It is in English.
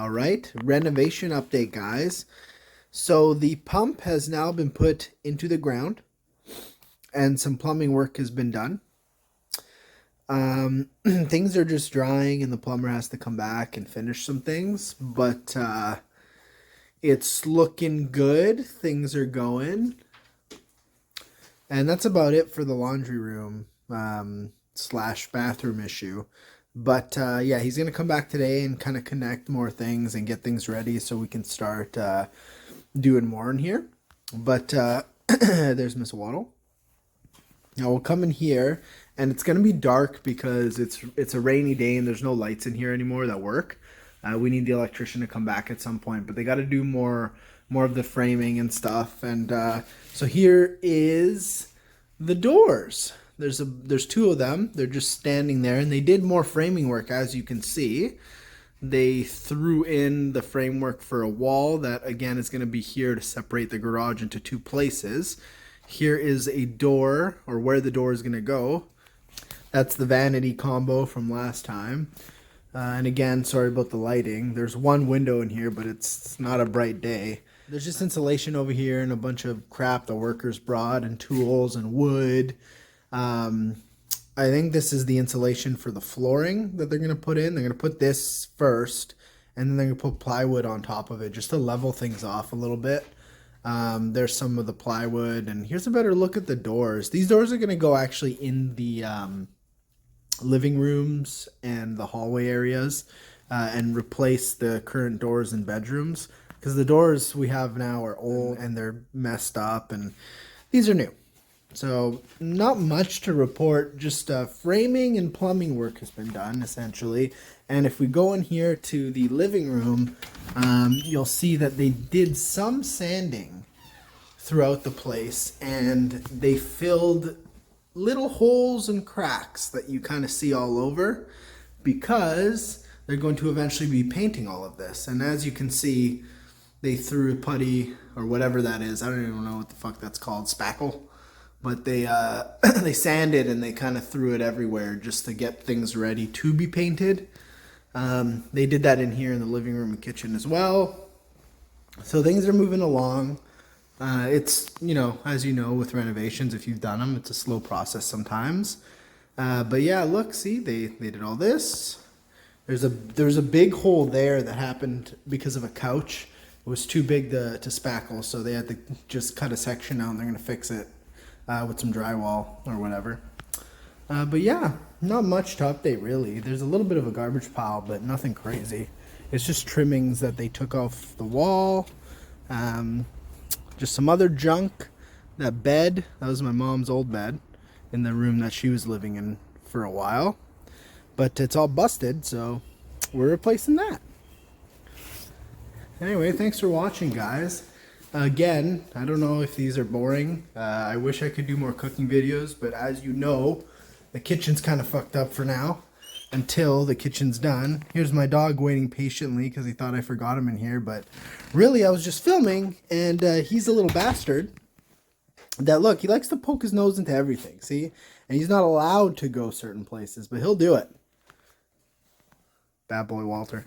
All right, renovation update, guys. So the pump has now been put into the ground and some plumbing work has been done. Things are just drying and the plumber has to come back and finish some things, but it's looking good. Things are going. And that's about it for the laundry room slash bathroom issue. But yeah, he's going to come back today and kind of connect more things and get things ready so we can start doing more in here. But there's Miss Waddle. Now we'll come in here and it's going to be dark because it's a rainy day and there's no lights in here anymore that work. We need the electrician to come back at some point, but they got to do more of the framing and stuff. And so here is the doors. There's two of them. They're just standing there, and they did more framing work, as you can see. They threw in the framework for a wall that, again, is going to be here to separate the garage into two places. Here is a door, or where the door is going to go. That's the vanity combo from last time. And again, sorry about the lighting. There's one window in here, but it's not a bright day. There's just insulation over here and a bunch of crap the workers brought and tools and wood. I think this is the insulation for the flooring that they're going to put in. They're going to put this first, and then they're going to put plywood on top of it just to level things off a little bit. There's some of the plywood, and here's a better look at the doors. These doors are going to go actually in the living rooms and the hallway areas and replace the current doors in bedrooms, because the doors we have now are old and they're messed up, and these are new. So not much to report, just framing and plumbing work has been done essentially. And if we go in here to the living room, you'll see that they did some sanding throughout the place, and they filled little holes and cracks that you kind of see all over, because they're going to eventually be painting all of this. And as you can see, they threw putty or whatever that is. I don't even know what the fuck that's called, spackle. But they they sanded and they kind of threw it everywhere just to get things ready to be painted. They did that in here in the living room and kitchen as well. So things are moving along. It's, you know, as you know, with renovations, if you've done them, it's a slow process sometimes. But yeah, look, see, they did all this. There's a big hole there that happened because of a couch. It was too big to spackle, so they had to just cut a section out and they're going to fix it with some drywall or whatever. But yeah, not much to update really. There's a little bit of a garbage pile, but nothing crazy. It's just trimmings that they took off the wall. Just some other junk. That bed, that was my mom's old bed in the room that she was living in for a while. But it's all busted, so we're replacing that. Anyway, thanks for watching, guys. Again, I don't know if these are boring. I wish I could do more cooking videos, but as you know, the kitchen's kind of fucked up for now until the kitchen's done. Here's my dog waiting patiently because he thought I forgot him in here, but really I was just filming, and he's a little bastard that, look, he likes to poke his nose into everything, see? And he's not allowed to go certain places, but he'll do it. Bad boy Walter.